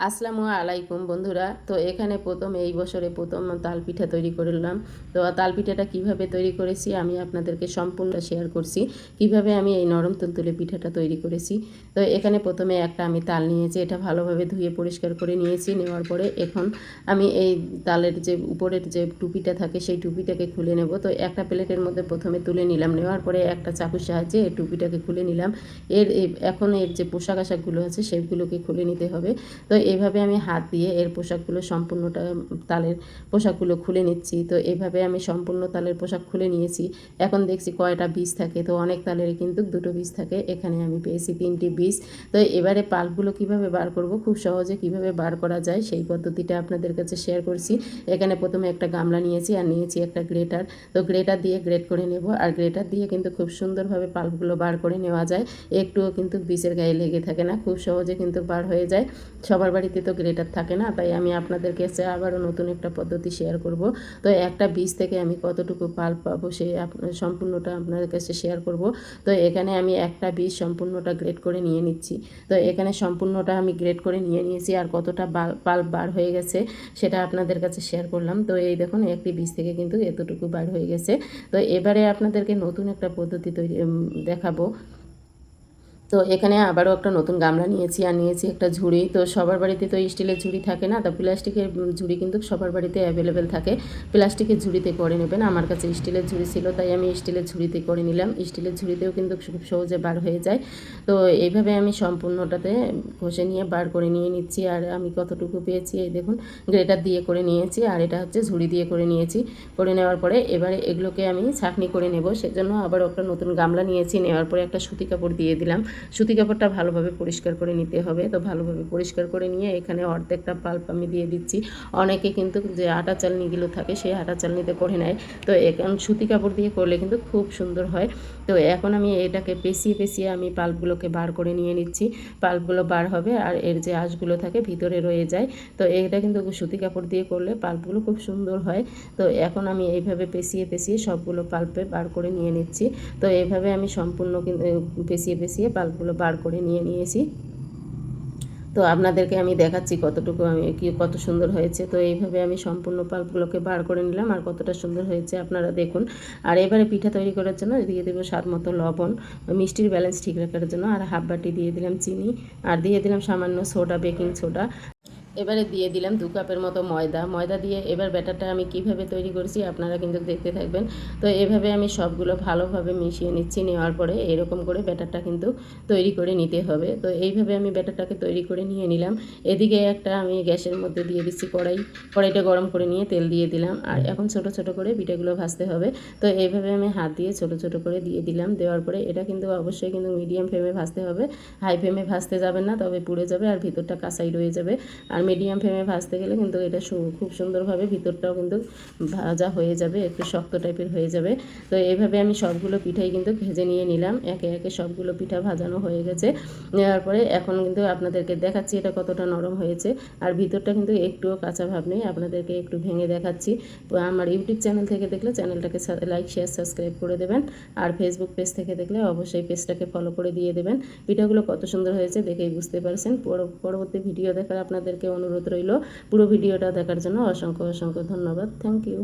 আসসালামু আলাইকুম বন্ধুরা। তো এখানে প্রথম এই বছরে প্রথম তালপিঠা তৈরি করলাম। তো তালপিঠাটা কিভাবে তৈরি করেছি আমি আপনাদেরকে সম্পূর্ণ শেয়ার করছি। কিভাবে আমি এই নরম তুলতুলে পিঠাটা তৈরি করেছি। তো এখানে প্রথমে একটা আমি তাল নিয়েছি, এটা ভালোভাবে ধুয়ে পরিষ্কার করে নিয়েছি। নেওয়ার পরে এখন আমি এই তালের যে উপরের যে টুপিটা থাকে সেই টুপিটাকে খুলে নেব। তো একটা প্লেটের মধ্যে প্রথমে তুলে নিলাম, নেওয়ার পরে একটা চাকুর সাহায্যে এই টুপিটাকে খুলে নিলাম। এখন এর যে পোশাক আশাকগুলো আছে সেগুলোকে খুলে নিতে হবে। তো এইভাবে আমি হাত দিয়ে এর পোশাকগুলো সম্পূর্ণটা তালের পোশাকগুলো খুলে নিচ্ছি। তো এইভাবে আমি সম্পূর্ণ তালের পোশাক খুলে নিয়েছি। এখন দেখছি কয়টা বীজ থাকে, তো অনেক তালের কিন্তু দুটো বীজ থাকে, এখানে আমি পেয়েছি 3টি বীজ। তো এবারে পাল্পগুলো কিভাবে বার করব, খুব সহজে কিভাবে বার করা যায় সেই পদ্ধতিটা আপনাদের কাছে শেয়ার করছি। এখানে প্রথমে একটা গামলা নিয়েছি আর নিয়েছি একটা গ্রেটার। তো গ্রেটার দিয়ে গ্রেট করে নেব, আর গ্রেটার দিয়ে কিন্তু খুব সুন্দরভাবে পাল্পগুলো বার করে নেওয়া যায়। একটুও কিন্তু বীজের গায়ে লেগে থাকে না, খুব সহজে কিন্তু বার হয়ে যায়। সবার বাড়িতে তো গ্রেটার থাকে না, তাই আমি আপনাদের কাছে আবারও নতুন একটা পদ্ধতি শেয়ার করব। তো একটা বীজ থেকে আমি কতটুকু পাল্প পাবো সেই সম্পূর্ণটা আপনাদের কাছে শেয়ার করব। তো এখানে আমি একটা বীজ সম্পূর্ণটা গ্রেড করে নিয়ে নিচ্ছি। তো এখানে সম্পূর্ণটা আমি গ্রেড করে নিয়ে নিয়েছি, আর কতটা পাল্প বার হয়ে গেছে সেটা আপনাদের কাছে শেয়ার করলাম। তো এই দেখুন একটি বীজ থেকে কিন্তু এতটুকু বার হয়ে গেছে। তো এবারে আপনাদেরকে নতুন একটা পদ্ধতি দেখাবো। তো এখানে আবারও একটা নতুন গামলা নিয়েছি আর নিয়েছি একটা ঝুড়ি। তো সবার বাড়িতে তো স্টিলের ঝুড়ি থাকে না, তো প্লাস্টিকের ঝুড়ি কিন্তু সবার বাড়িতে অ্যাভেলেবেল থাকে। প্লাস্টিকের ঝুড়িতে করে নেবেন, আমার কাছে স্টিলের ঝুড়ি ছিল তাই আমি স্টিলের ঝুড়িতে করে নিলাম। স্টিলের ঝুড়িতেও কিন্তু খুব সহজে বার হয়ে যায়। তো এইভাবে আমি সম্পূর্ণটাতে ঘষে নিয়ে বার করে নিয়ে নিচ্ছি। আর আমি কতটুকু পেয়েছি এই দেখুন, গ্রেটার দিয়ে করে নিয়েছি আর এটা হচ্ছে ঝুড়ি দিয়ে করে নিয়েছি। করে নেওয়ার পরে এবারে এগুলোকে আমি ছাঁকনি করে নেব, সেজন্য আবার একটা নতুন গামলা নিয়েছি। নেওয়ার পরে একটা সুতি কাপড় দিয়ে দিলাম। সুতি কাপড়টা ভালোভাবে পরিষ্কার করে নিতে হবে। তো ভালোভাবে পরিষ্কার করে নিয়ে এখানে অর্ধেকটা পাল্প আমি দিয়ে দিচ্ছি। অনেকে কিন্তু যে আটা চালনিগুলো থাকে সেই আটা চালনিতে করে নেয়, তো এখন সুতি কাপড় দিয়ে করলে কিন্তু খুব সুন্দর হয়। তো এখন আমি এটাকে পেঁচিয়ে পেঁচিয়ে আমি পাল্পগুলোকে বার করে নিয়ে নিচ্ছি। পাল্পগুলো বার হবে আর এর যে আঁশগুলো থাকে ভিতরে রয়ে যায়। তো এটা কিন্তু সুতি কাপড় দিয়ে করলে পাল্পগুলো খুব সুন্দর হয়। তো এখন আমি এইভাবে পেঁচিয়ে পেঁচিয়ে সবগুলো পাল্পে বার করে নিয়ে নিচ্ছি। তো এইভাবে আমি সম্পূর্ণ কিন্তু পেঁচিয়ে পেঁচিয়ে পাল্পগুলো বার করে নিয়ে নিয়েছি। তো আপনাদেরকে আমি দেখাচ্ছি কতটুকু আমি কত সুন্দর হয়েছে। তো এইভাবে আমি সম্পূর্ণ পাল্পগুলোকে বার করে নিলাম, আর কতটা সুন্দর হয়েছে আপনারা দেখুন। আর এবারে পিঠা তৈরি করার জন্য দিয়ে দেবো স্বাদ মতো লবণ, মিষ্টির ব্যালেন্স ঠিক রাখার জন্য, আর হাফ বাটি দিয়ে দিলাম চিনি, আর দিয়ে দিলাম সামান্য সোডা, বেকিং সোডা। এবারে দিয়ে দিলাম 2 কাপের মতো ময়দা দিয়ে এবার ব্যাটারটা আমি কিভাবে তৈরি করেছি আপনারা কিন্তু দেখতে থাকবেন। তো এভাবে আমি সবগুলো ভালোভাবে মিশিয়ে নিচ্ছি। নেওয়ার পরে এরকম করে ব্যাটারটা কিন্তু তৈরি করে নিতে হবে। তো এইভাবে আমি ব্যাটারটাকে তৈরি করে নিয়ে নিলাম। এদিকে একটা আমি গ্যাসের মধ্যে দিয়ে দিচ্ছি কড়াইটা গরম করে নিয়ে তেল দিয়ে দিলাম। আর এখন ছোট ছোট করে পিঠাগুলো ভাজতে হবে। তো এইভাবে আমি হাত দিয়ে ছোট ছোট করে দিয়ে দিলাম। দেওয়ার পরে এটা কিন্তু অবশ্যই কিন্তু মিডিয়াম ফ্লেমে ভাজতে হবে, হাই ফ্লেমে ভাজতে যাবেন না, তবে পুড়ে যাবে আর ভিতরটা কাঁচাই রয়ে যাবে। আর মিডিয়াম ফ্লেমে ভাজতে গেলে কিন্তু এটা খুব সুন্দরভাবে ভিতরটাও কিন্তু ভাজা হয়ে যাবে, একটু শক্ত টাইপের হয়ে যাবে। তো এইভাবে আমি সবগুলো পিঠাই কিন্তু ভেজে নিয়ে নিলাম। একে একে সবগুলো পিঠা ভাজানো হয়ে গেছে। নেওয়ার পরে এখন কিন্তু আপনাদেরকে দেখাচ্ছি এটা কতটা নরম হয়েছে, আর ভিতরটা কিন্তু একটুও কাঁচা ভাব নেই। আপনাদেরকে একটু ভেঙে দেখাচ্ছি। আমার ইউটিউব চ্যানেল থেকে দেখলে চ্যানেলটাকে লাইক, শেয়ার, সাবস্ক্রাইব করে দেবেন। আর ফেসবুক পেজ থেকে দেখলে অবশ্যই পেজটাকে ফলো করে দিয়ে দেবেন। পিঠাগুলো কত সুন্দর হয়েছে দেখেই বুঝতে পারছেন। পরবর্তী ভিডিও দেখার আপনাদেরকে অনুরোধ রইল। পুরো ভিডিওটা দেখার জন্য অসংখ্য অসংখ্য ধন্যবাদ। Thank you.